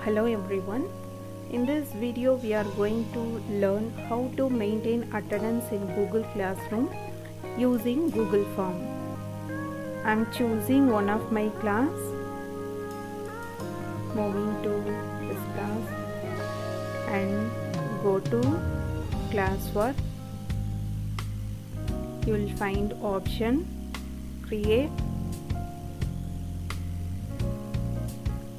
Hello everyone. In this video we are going to learn how to maintain attendance in Google Classroom using Google Form. I am choosing one of my class, moving to this class and go to classwork. You will find option create.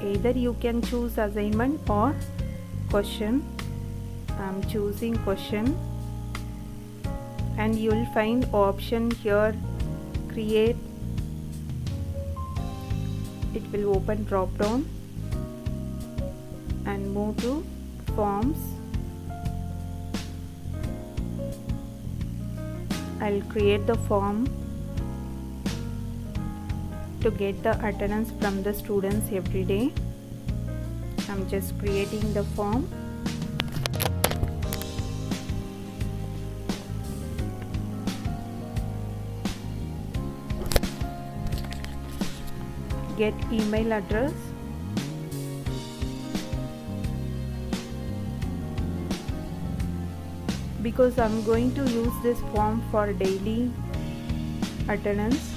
Either you can choose assignment or question. I am choosing question and you will find option here create. It will open drop down and move to forms. I'll create the form to get the attendance from the students every day. I'm just creating the form. Get email address. Because I'm going to use this form for daily attendance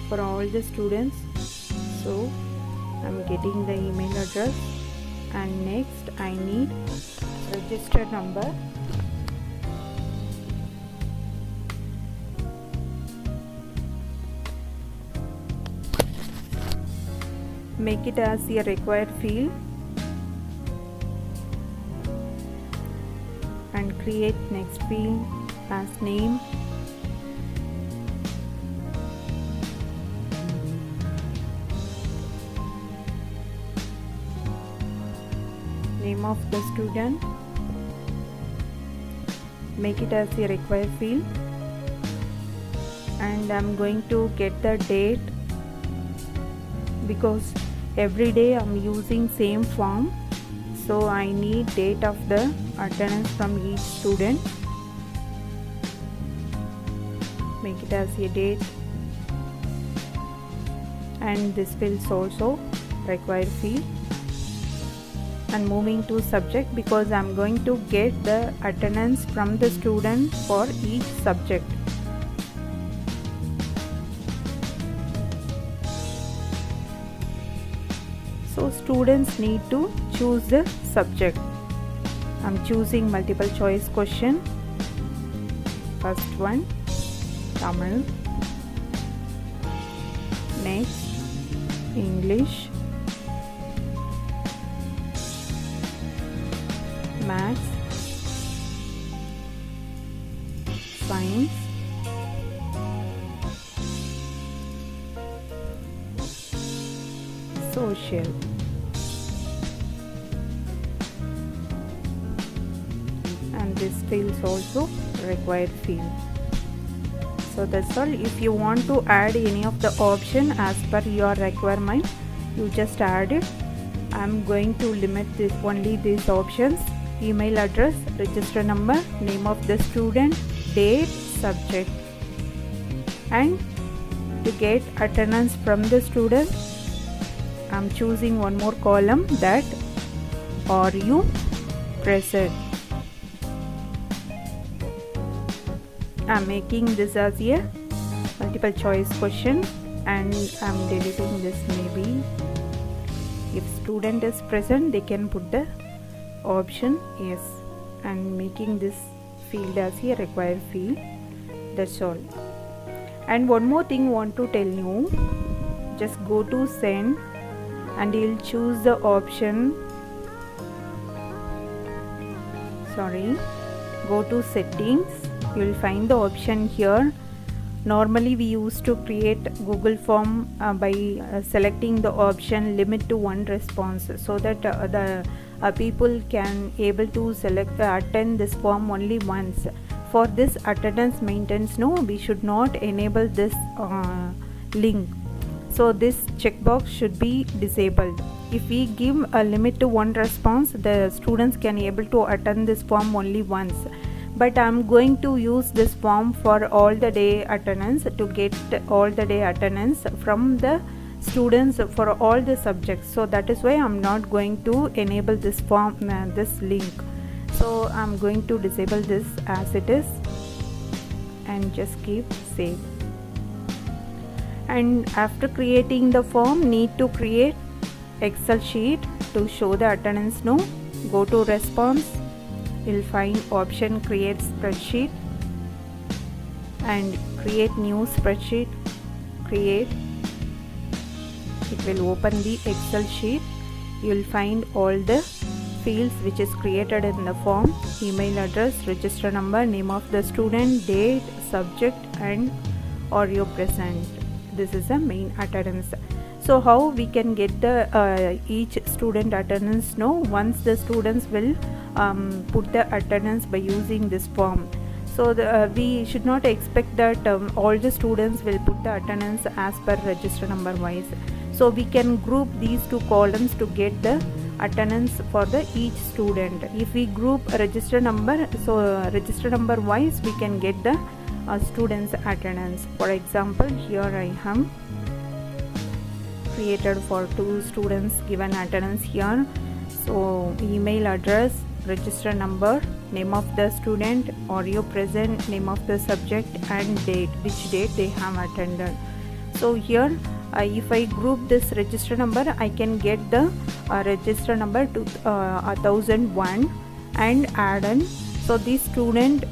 for all the students, so I'm getting the email address, and next I need register number. Make it as a required field and create next field as name. Name of the student, make it as a required field, and I'm going to get the date because every day I'm using same form, so I need date of the attendance from each student. Make it as a date, and this field is also required field. And moving to subject because I'm going to get the attendance from the student for each subject. So students need to choose the subject. I'm choosing multiple choice question. First one, Tamil. Next, English. Maths, science, social. And this field is also required field. So that's all. If you want to add any of the option as per your requirement, you just add it. I'm going to limit this only these options: email address, register number, name of the student, date, subject. And to get attendance from the student, I'm choosing one more column, that are you present. I'm making this as a multiple choice question and I'm deleting this. Maybe if student is present, they can put the option yes, and making this field as a required field. That's all. And one more thing want to tell you, just go to send and you'll choose the option, go to settings. You will find the option here. Normally we used to create Google form by selecting the option limit to one response, so that the people can able to attend this form only once. For this attendance maintenance, no, we should not enable this link. So this checkbox should be disabled. If we give a limit to one response, the students can able to attend this form only once. But I'm going to use this form for all the day attendance, to get all the day attendance from the students for all the subjects. So that is why I'm not going to enable this form, this link. So I'm going to disable this as it is and just keep save. And after creating the form, need to create Excel sheet to show the attendance. No, go to response, you'll find option create spreadsheet and create new spreadsheet. Create, it will open the Excel sheet. You'll find all the fields which is created in the form: email address, register number, name of the student, date, subject, and or your present. This is a main attendance. So how we can get the each student attendance? No, once the students will put the attendance by using this form. So we should not expect that all the students will put the attendance as per register number wise. So we can group these two columns to get the attendance for the each student. If we group register number, so register number wise we can get the students attendance. For example, here I have created for 2 students given attendance here. So email address, register number, name of the student, or your present, name of the subject, and date, which date they have attended. So here if I group this register number, I can get the register number to 1001 and add on. So this student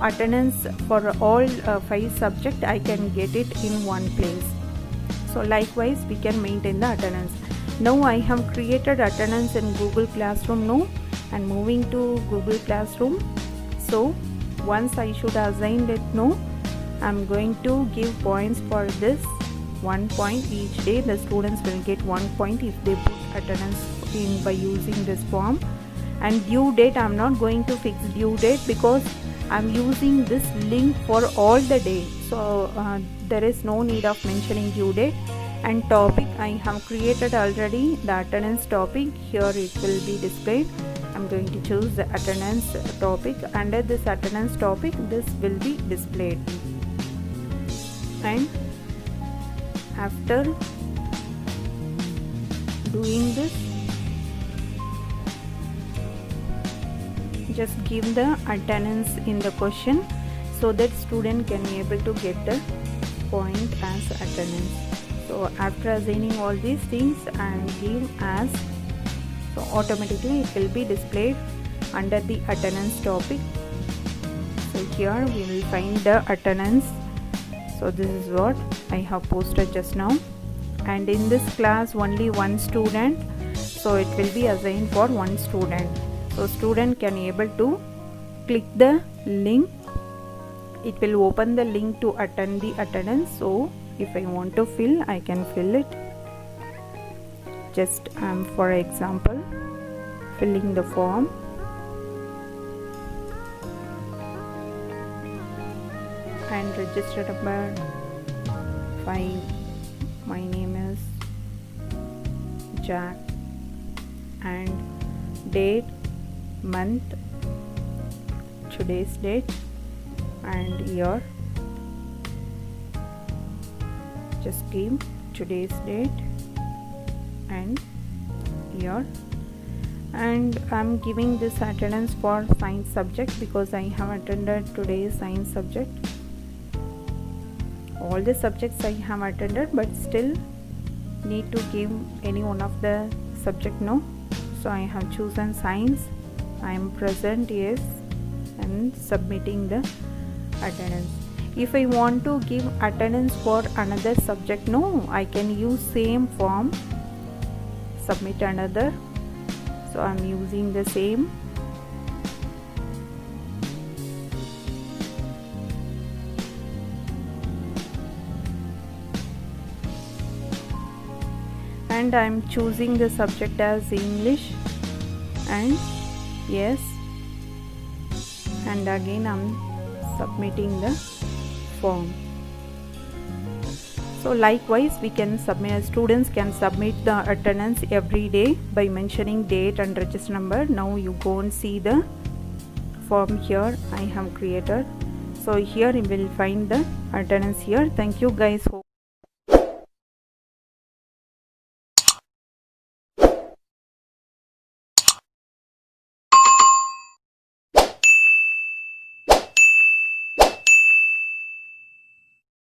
attendance for all 5 subjects, I can get it in one place. So likewise we can maintain the attendance. Now I have created attendance in Google Classroom now and moving to Google Classroom. So once I should assign it now, I'm going to give points for this. 1 point each day. The students will get 1 point if they put attendance in by using this form. And due date, I'm not going to fix due date because I'm using this link for all the day. So there is no need of mentioning due date. And topic, I have created already the attendance topic. Here it will be displayed. I'm going to choose the attendance topic. Under this attendance topic, this will be displayed. And after doing this, just give the attendance in the question so that student can be able to get the point as attendance. So after assigning all these things and give as, so automatically it will be displayed under the attendance topic. So here we will find the attendance. So this is what I have posted just now, and in this class only 1 student, so it will be assigned for 1 student. So student can able to click the link, it will open the link to attend the attendance. So if I want to fill, I can fill it. Just for example filling the form. And register number 5, my name is Jack, and date, month, today's date, and year. Just give today's date and year. And I'm giving this attendance for science subject because I have attended today's science subject. All the subjects I have attended, but still need to give any one of the subject no. So I have chosen science. I am present, yes, and submitting the attendance. If I want to give attendance for another subject, no, I can use same form, submit another. So I'm using the same. And I'm choosing the subject as English, and yes, and again I'm submitting the form. So likewise we can submit, students can submit the attendance every day by mentioning date and register number. Now you go and see the form here I have created. So here you will find the attendance here. Thank you guys.